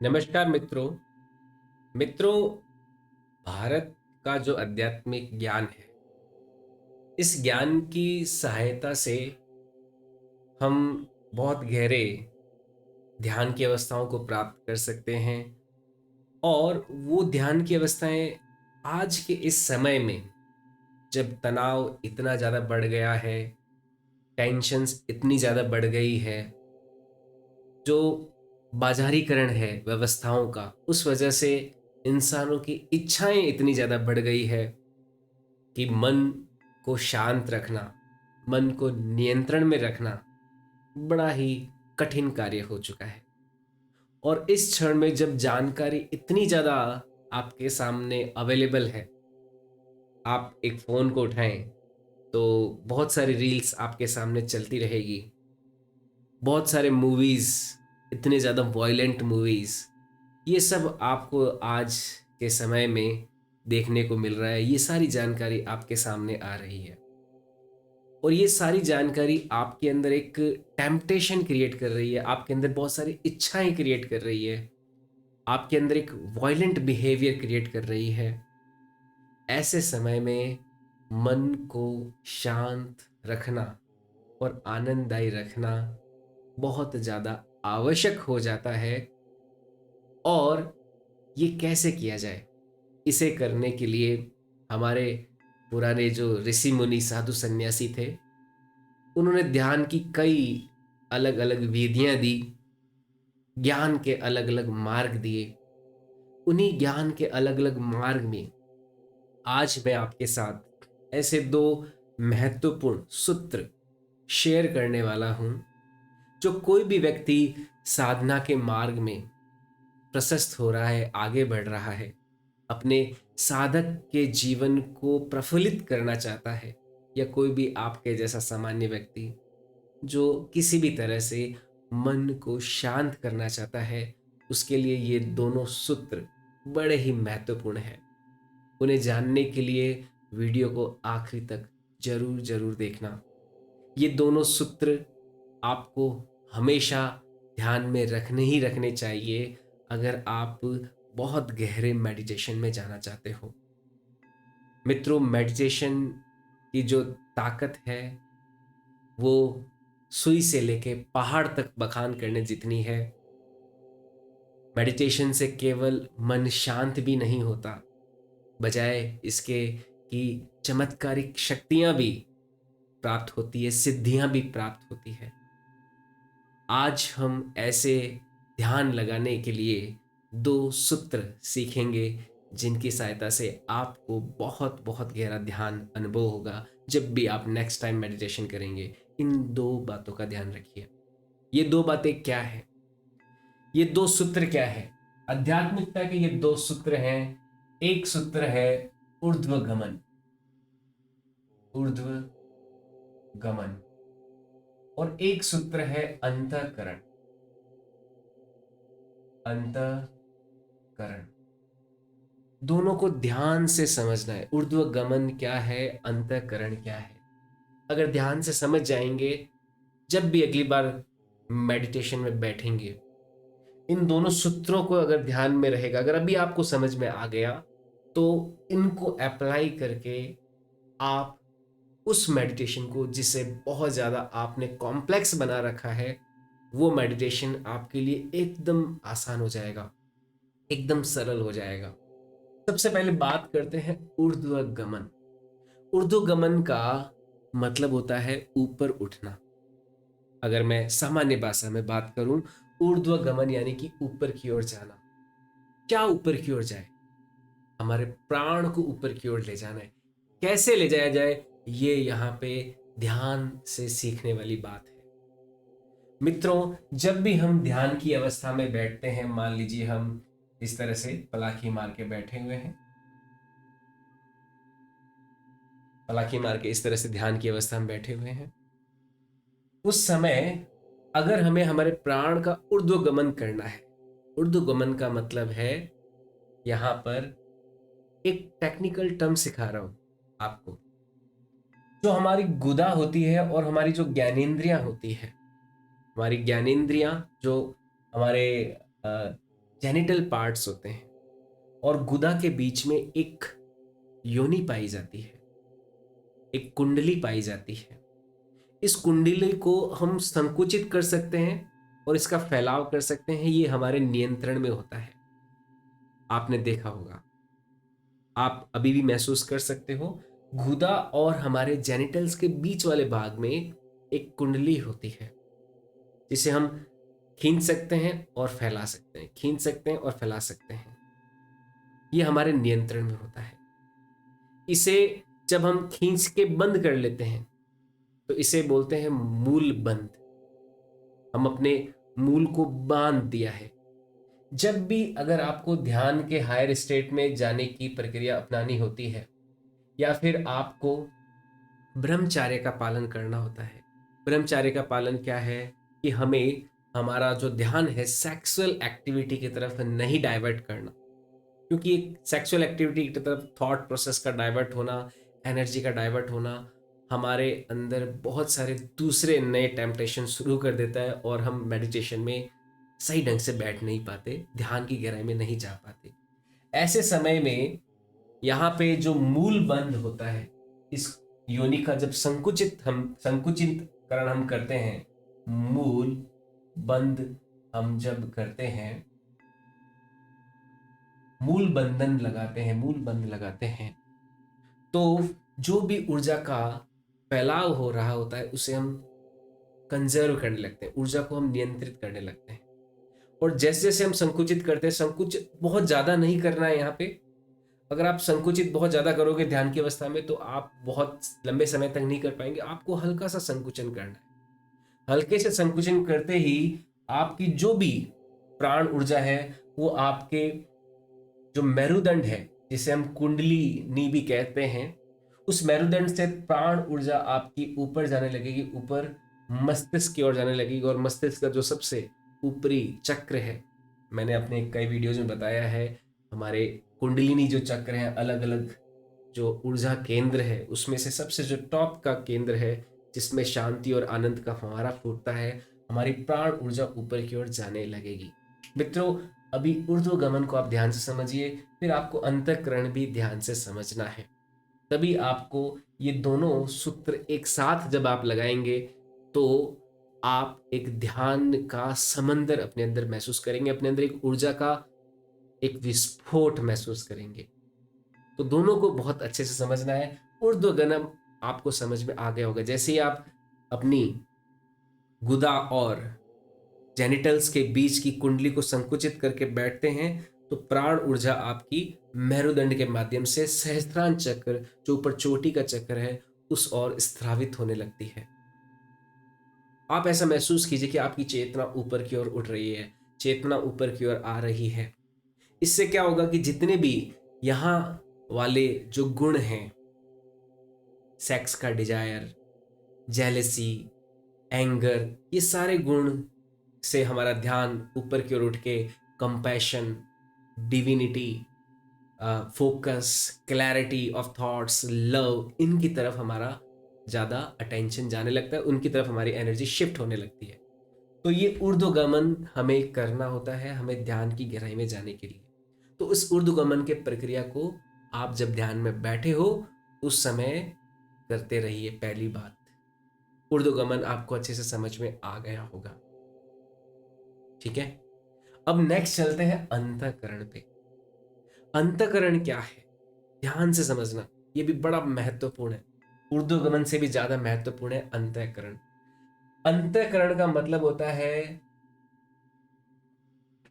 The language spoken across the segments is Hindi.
नमस्कार मित्रों। मित्रों, भारत का जो आध्यात्मिक ज्ञान है, इस ज्ञान की सहायता से हम बहुत गहरे ध्यान की अवस्थाओं को प्राप्त कर सकते हैं। और वो ध्यान की अवस्थाएं आज के इस समय में, जब तनाव इतना ज़्यादा बढ़ गया है, टेंशन्स इतनी ज़्यादा बढ़ गई है, जो बाजारीकरण है व्यवस्थाओं का, उस वजह से इंसानों की इच्छाएं इतनी ज़्यादा बढ़ गई है कि मन को शांत रखना, मन को नियंत्रण में रखना बड़ा ही कठिन कार्य हो चुका है। और इस क्षण में जब जानकारी इतनी ज़्यादा आपके सामने अवेलेबल है, आप एक फ़ोन को उठाएं तो बहुत सारी रील्स आपके सामने चलती रहेगी। बहुत सारे मूवीज़, इतने ज़्यादा वॉयलेंट मूवीज़, ये सब आपको आज के समय में देखने को मिल रहा है। ये सारी जानकारी आपके सामने आ रही है और ये सारी जानकारी आपके अंदर एक टेम्पटेशन क्रिएट कर रही है, आपके अंदर बहुत सारी इच्छाएं क्रिएट कर रही है, आपके अंदर एक वायलेंट बिहेवियर क्रिएट कर रही है। ऐसे समय में मन को शांत रखना और आनंददायी रखना बहुत ज़्यादा आवश्यक हो जाता है। और ये कैसे किया जाए? इसे करने के लिए हमारे पुराने जो ऋषि मुनि साधु सन्यासी थे, उन्होंने ध्यान की कई अलग अलग विधियां दी, ज्ञान के अलग अलग मार्ग दिए। उन्हीं ज्ञान के अलग अलग मार्ग में आज मैं आपके साथ ऐसे दो महत्वपूर्ण सूत्र शेयर करने वाला हूं, जो कोई भी व्यक्ति साधना के मार्ग में प्रशस्त हो रहा है, आगे बढ़ रहा है, अपने साधक के जीवन को प्रफुल्लित करना चाहता है, या कोई भी आपके जैसा सामान्य व्यक्ति जो किसी भी तरह से मन को शांत करना चाहता है, उसके लिए ये दोनों सूत्र बड़े ही महत्वपूर्ण हैं। उन्हें जानने के लिए वीडियो को आखिरी तक जरूर जरूर देखना। ये दोनों सूत्र आपको हमेशा ध्यान में रखने ही रखने चाहिए, अगर आप बहुत गहरे मेडिटेशन में जाना चाहते हो। मित्रों, मेडिटेशन की जो ताकत है, वो सुई से लेके पहाड़ तक बखान करने जितनी है। मेडिटेशन से केवल मन शांत भी नहीं होता, बजाय इसके कि चमत्कारिक शक्तियां भी प्राप्त होती है, सिद्धियां भी प्राप्त होती है। आज हम ऐसे ध्यान लगाने के लिए दो सूत्र सीखेंगे, जिनकी सहायता से आपको बहुत बहुत गहरा ध्यान अनुभव होगा। जब भी आप नेक्स्ट टाइम मेडिटेशन करेंगे, इन दो बातों का ध्यान रखिए। ये दो बातें क्या है? ये दो सूत्र क्या है? आध्यात्मिकता के ये दो सूत्र हैं। एक सूत्र है ऊर्ध्व गमन, ऊर्ध्व गमन, और एक सूत्र है अंतःकरण, अंतःकरण। दोनों को ध्यान से समझना है। ऊर्ध्व गमन क्या है, अंतःकरण क्या है? अगर ध्यान से समझ जाएंगे, जब भी अगली बार मेडिटेशन में बैठेंगे, इन दोनों सूत्रों को अगर ध्यान में रहेगा, अगर अभी आपको समझ में आ गया, तो इनको अप्लाई करके आप उस मेडिटेशन को, जिसे बहुत ज़्यादा आपने कॉम्प्लेक्स बना रखा है, वो मेडिटेशन आपके लिए एकदम आसान हो जाएगा, एकदम सरल हो जाएगा। सबसे पहले बात करते हैं ऊर्ध्व गमन। ऊर्ध्व गमन का मतलब होता है ऊपर उठना। अगर मैं सामान्य भाषा में बात करूं, ऊर्ध्व गमन यानी कि ऊपर की ओर जाना। क्या ऊपर की ओर जाए? हमारे प्राण को ऊपर की ओर ले जाना है। कैसे ले जाया जाए, ये यहाँ पे ध्यान से सीखने वाली बात है। मित्रों, जब भी हम ध्यान की अवस्था में बैठते हैं, मान लीजिए हम इस तरह से पलाखी मार के बैठे हुए हैं, पलाखी मार के इस तरह से ध्यान की अवस्था में बैठे हुए हैं, उस समय अगर हमें हमारे प्राण का ऊर्ध्वगमन करना है, ऊर्ध्वगमन का मतलब है, यहां पर एक टेक्निकल टर्म सिखा रहा हूं आपको। जो हमारी गुदा होती है और हमारी जो ज्ञानेंद्रियां होती है, हमारी ज्ञानेंद्रियां जो हमारे जेनिटल पार्ट्स होते हैं और गुदा के बीच में एक योनि पाई जाती है, एक कुंडली पाई जाती है। इस कुंडली को हम संकुचित कर सकते हैं और इसका फैलाव कर सकते हैं। ये हमारे नियंत्रण में होता है। आपने देखा होगा, आप अभी भी महसूस कर सकते हो, गुदा और हमारे जेनिटल्स के बीच वाले भाग में एक कुंडली होती है जिसे हम खींच सकते हैं और फैला सकते हैं, खींच सकते हैं और फैला सकते हैं। ये हमारे नियंत्रण में होता है। इसे जब हम खींच के बंद कर लेते हैं तो इसे बोलते हैं मूल बंद। हम अपने मूल को बांध दिया है। जब भी अगर आपको ध्यान के हायर स्टेट में जाने की प्रक्रिया अपनानी होती है या फिर आपको ब्रह्मचर्य का पालन करना होता है। ब्रह्मचर्य का पालन क्या है कि हमें हमारा जो ध्यान है सेक्सुअल एक्टिविटी की तरफ नहीं डाइवर्ट करना, क्योंकि एक सेक्सुअल एक्टिविटी की तरफ थॉट प्रोसेस का डाइवर्ट होना, एनर्जी का डाइवर्ट होना हमारे अंदर बहुत सारे दूसरे नए टेम्पटेशन शुरू कर देता है और हम मेडिटेशन में सही ढंग से बैठ नहीं पाते, ध्यान की गहराई में नहीं जा पाते। ऐसे समय में यहाँ पे जो मूल बंद होता है, इस योनि का जब संकुचित करण हम करते हैं, मूल बंद हम जब करते हैं, मूल बंद लगाते हैं, तो जो भी ऊर्जा का फैलाव हो रहा होता है उसे हम कंजर्व करने लगते हैं, ऊर्जा को हम नियंत्रित करने लगते हैं। और जैसे जैसे हम संकुचित करते हैं, संकुचित बहुत ज्यादा नहीं करना है यहाँ पे। अगर आप संकुचित बहुत ज्यादा करोगे ध्यान की अवस्था में तो आप बहुत लंबे समय तक नहीं कर पाएंगे। आपको हल्का सा संकुचन करना है। हल्के से संकुचन करते ही आपकी जो भी प्राण ऊर्जा है वो आपके जो मेरुदंड है, जिसे हम कुंडली नी भी कहते हैं, उस मेरुदंड से प्राण ऊर्जा आपकी ऊपर जाने लगेगी, ऊपर मस्तिष्क की ओर जाने लगेगी। और मस्तिष्क का जो सबसे ऊपरी चक्र है, मैंने अपने कई वीडियोज में बताया है, हमारे कुंडलिनी जो चक्र है, अलग अलग जो ऊर्जा केंद्र है, उसमें से सबसे जो टॉप का केंद्र है जिसमें शांति और आनंद का फव्वारा फूटता है, हमारी प्राण ऊर्जा ऊपर की ओर जाने लगेगी। मित्रों, अभी ऊर्ध्वगमन को आप ध्यान से समझिए, फिर आपको अंतःकरण भी ध्यान से समझना है। तभी आपको ये दोनों सूत्र एक साथ जब आप लगाएंगे तो आप एक ध्यान का समंदर अपने अंदर महसूस करेंगे, अपने अंदर एक ऊर्जा का एक विस्फोट महसूस करेंगे। तो दोनों को बहुत अच्छे से समझना है। ऊर्ध्वगमन आपको समझ में आ गया होगा। जैसे ही आप अपनी गुदा और जेनिटल्स के बीच की कुंडली को संकुचित करके बैठते हैं तो प्राण ऊर्जा आपकी मेरुदंड के माध्यम से सहस्त्रांश चक्र, जो ऊपर चोटी का चक्र है, उस ओर स्त्रावित होने लगती है। आप ऐसा महसूस कीजिए कि आपकी चेतना ऊपर की ओर उठ रही है, चेतना ऊपर की ओर आ रही है। इससे क्या होगा कि जितने भी यहाँ वाले जो गुण हैं, सेक्स का डिजायर, जेलेसी, एंगर, ये सारे गुण से हमारा ध्यान ऊपर की ओर उठ के compassion, divinity, focus, clarity of thoughts, love, इनकी तरफ हमारा ज़्यादा अटेंशन जाने लगता है, उनकी तरफ हमारी एनर्जी शिफ्ट होने लगती है। तो ये ऊर्ध्वगमन हमें करना होता है, हमें ध्यान की गहराई में जाने के लिए। तो उस ऊर्ध्वगमन के प्रक्रिया को आप जब ध्यान में बैठे हो उस समय करते रहिए। पहली बात, ऊर्ध्वगमन आपको अच्छे से समझ में आ गया होगा। ठीक है, अब नेक्स्ट चलते हैं अंतःकरण पे। अंतःकरण क्या है, ध्यान से समझना, ये भी बड़ा महत्वपूर्ण है। ऊर्ध्वगमन से भी ज्यादा महत्वपूर्ण है अंतःकरण। अंतःकरण का मतलब होता है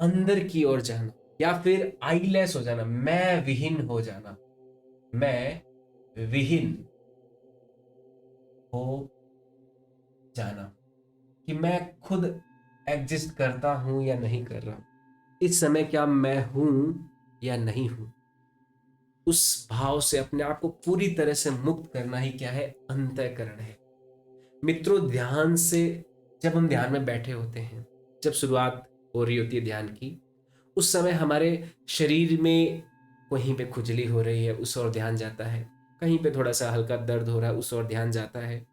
अंदर की ओर जाना या फिर आईलेस हो जाना, मैं विहीन हो जाना। मैं विहीन हो जाना कि मैं खुद एग्जिस्ट करता हूं या नहीं कर रहा हूं, इस समय क्या मैं हूं या नहीं हूं। उस भाव से अपने आप को पूरी तरह से मुक्त करना ही क्या है, अंतःकरण है। मित्रों, ध्यान से जब हम ध्यान में बैठे होते हैं, जब शुरुआत हो रही होती है ध्यान की, उस समय हमारे शरीर में कहीं पे खुजली हो रही है, उस ओर ध्यान जाता है। कहीं पे थोड़ा सा हल्का दर्द हो रहा है, उस ओर ध्यान जाता है।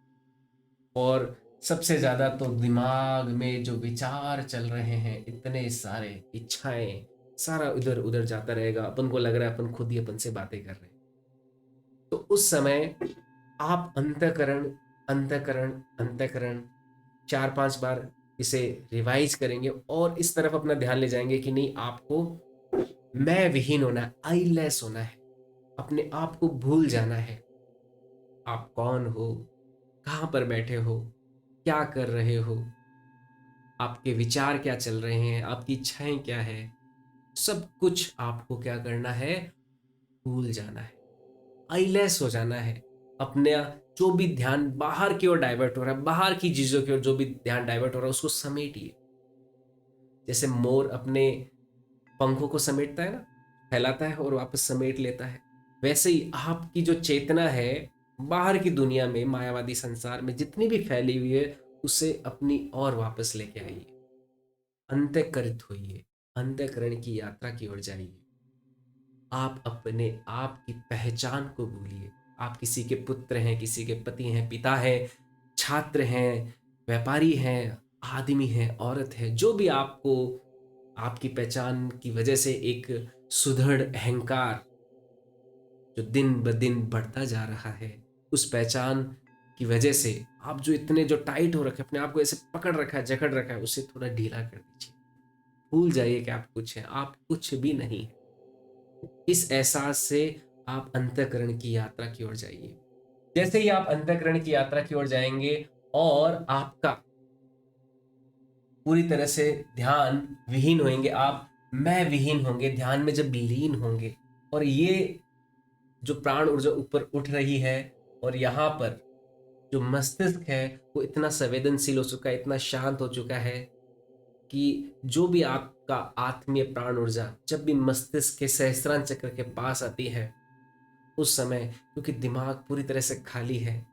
और सबसे ज्यादा तो दिमाग में जो विचार चल रहे हैं, इतने सारे इच्छाएं, सारा इधर उधर जाता रहेगा, अपन को लग रहा है अपन खुद ही अपन से बातें कर रहे हैं। तो उस समय आप अंतःकरण अंतःकरण अंतःकरण 4-5 बार इसे रिवाइज करेंगे और इस तरफ अपना ध्यान ले जाएंगे कि नहीं, आपको मैं विहीन होना है, आईलेस होना है, अपने आप को भूल जाना है। आप कौन हो, कहाँ पर बैठे हो, क्या कर रहे हो, आपके विचार क्या चल रहे हैं, आपकी इच्छाएं क्या है, सब कुछ आपको क्या करना है, भूल जाना है, आईलेस हो जाना है। अपने जो भी ध्यान बाहर की ओर डाइवर्ट हो रहा है, बाहर की चीजों की ओर जो भी ध्यान डाइवर्ट हो रहा है, उसको समेटिए। जैसे मोर अपने पंखों को समेटता है ना, फैलाता है और वापस समेट लेता है, वैसे ही आपकी जो चेतना है बाहर की दुनिया में, मायावादी संसार में जितनी भी फैली हुई है, उसे अपनी ओर वापस लेके आइए। अंतःकरित होइए, अंतःकरण की यात्रा की ओर जाइए। आप अपने आप की पहचान को भूलिए। आप किसी के पुत्र हैं, किसी के पति हैं, पिता हैं, छात्र हैं, व्यापारी हैं, आदमी हैं, औरत है, जो भी आपको आपकी पहचान की वजह से एक सुदृढ़ अहंकार जो दिन ब दिन बढ़ता जा रहा है, उस पहचान की वजह से आप जो इतने जो टाइट हो रखे, अपने आप को ऐसे पकड़ रखा है, जकड़ रखा है, उसे थोड़ा ढीला कर दीजिए। भूल जाइए कि आप कुछ हैं, आप कुछ भी नहीं है। इस एहसास से आप अंतःकरण की यात्रा की ओर जाइए। जैसे ही आप अंतःकरण की यात्रा की ओर जाएंगे और आपका पूरी तरह से ध्यान विहीन होंगे, आप मैं विहीन होंगे, ध्यान में जब लीन होंगे और ये जो प्राण ऊर्जा ऊपर उठ रही है, और यहाँ पर जो मस्तिष्क है वो इतना संवेदनशील हो चुका है, इतना शांत हो चुका है कि जो भी आपका आत्मीय प्राण ऊर्जा जब भी मस्तिष्क के सहस्त्रांश चक्र के पास आती है, उस समय क्योंकि दिमाग पूरी तरह से खाली है,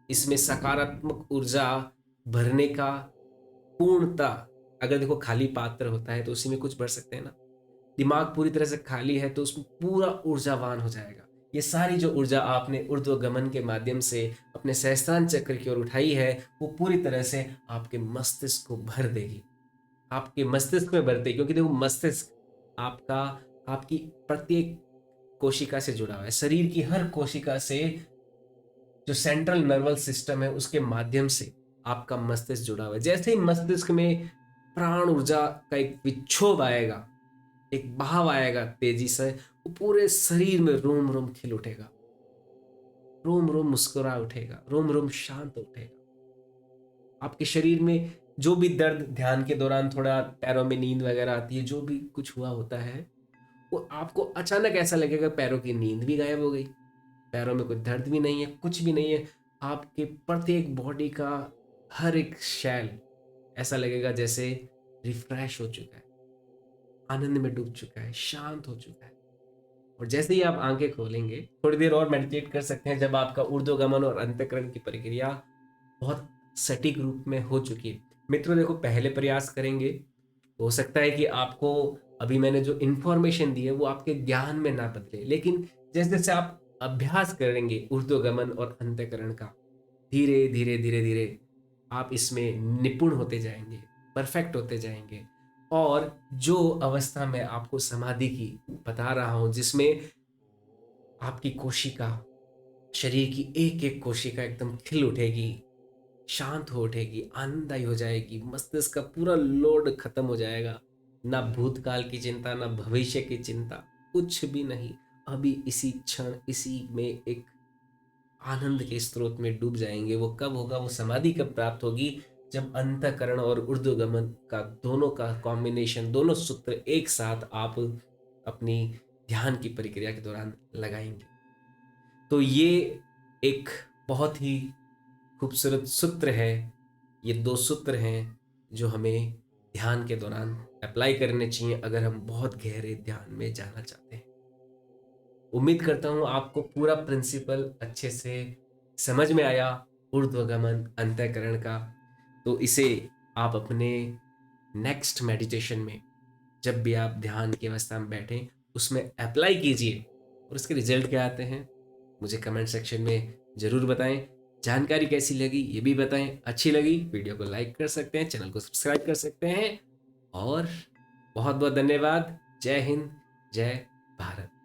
इसमें सकारात्मक ऊर्जा भरने का पूर्णता, अगर देखो खाली पात्र होता है तो उसी में कुछ भर सकते हैं ना, दिमाग पूरी तरह से खाली है तो उसमें पूरा ऊर्जावान हो जाएगा। ये सारी जो ऊर्जा आपने ऊर्ध्वगमन के माध्यम से अपने सहस्त्रांश चक्र की ओर उठाई है, वो पूरी तरह से आपके मस्तिष्क को भर देगी, आपके मस्तिष्क में भरते, क्योंकि देखो मस्तिष्क आपका आपकी प्रत्येक कोशिका से जुड़ा हुआ है, शरीर की हर कोशिका से, जो सेंट्रल नर्वस सिस्टम है उसके माध्यम से आपका मस्तिष्क जुड़ा हुआ है। जैसे ही मस्तिष्क में प्राण ऊर्जा का एक विक्षोभ आएगा, एक बहाव आएगा तेजी से, वो पूरे शरीर में रोम रोम खिल उठेगा, रोम रोम मुस्कुरा उठेगा, रोम रोम शांत उठेगा। आपके शरीर में जो भी दर्द, ध्यान के दौरान थोड़ा पैरों में नींद वगैरह आती है, जो भी कुछ हुआ होता है, वो आपको अचानक ऐसा लगेगा पैरों की नींद भी गायब हो गई, पैरों में कोई दर्द भी नहीं है, कुछ भी नहीं है। आपके प्रत्येक बॉडी का हर एक शैल ऐसा लगेगा जैसे रिफ्रेश हो चुका है, आनंद में डूब चुका है, शांत हो चुका है। और जैसे ही आप आंखें खोलेंगे, थोड़ी देर और मेडिटेट कर सकते हैं जब आपका ऊर्ध्वगमन और अंतःकरण की प्रक्रिया बहुत सटीक रूप में हो चुकी है। मित्रों देखो, पहले प्रयास करेंगे, हो सकता है कि आपको अभी मैंने जो इंफॉर्मेशन दी है वो आपके ज्ञान में ना बदले, लेकिन जैसे जैसे आप अभ्यास करेंगे ऊर्ध्वगमन और अंतःकरण का, धीरे धीरे धीरे धीरे आप इसमें निपुण होते जाएंगे, परफेक्ट होते जाएंगे। और जो अवस्था में आपको समाधि की बता रहा हूं, जिसमें आपकी कोशिका, शरीर की एक एक कोशिका एकदम खिल उठेगी, शांत हो उठेगी, आनंददायी हो जाएगी, मस्तिष्क का पूरा लोड खत्म हो जाएगा, ना भूतकाल की चिंता, ना भविष्य की चिंता, कुछ भी नहीं। अभी इसी क्षण इसी में एक आनंद के स्रोत में डूब जाएंगे। वो कब होगा, वो समाधि कब प्राप्त होगी, जब अंतःकरण और ऊर्ध्वगमन का दोनों का कॉम्बिनेशन, दोनों सूत्र एक साथ आप अपनी ध्यान की प्रक्रिया के दौरान लगाएंगे। तो ये एक बहुत ही खूबसूरत सूत्र है। ये दो सूत्र हैं जो हमें ध्यान के दौरान अप्लाई करने चाहिए अगर हम बहुत गहरे ध्यान में जाना चाहते हैं। उम्मीद करता हूँ आपको पूरा प्रिंसिपल अच्छे से समझ में आया, ऊर्ध्वगमन अंतःकरण का। तो इसे आप अपने नेक्स्ट मेडिटेशन में, जब भी आप ध्यान की अवस्था में बैठें, उसमें अप्लाई कीजिए और उसके रिजल्ट क्या आते हैं मुझे कमेंट सेक्शन में ज़रूर बताएं। जानकारी कैसी लगी ये भी बताएं। अच्छी लगी वीडियो को लाइक कर सकते हैं, चैनल को सब्सक्राइब कर सकते हैं। और बहुत बहुत धन्यवाद। जय हिंद, जय भारत।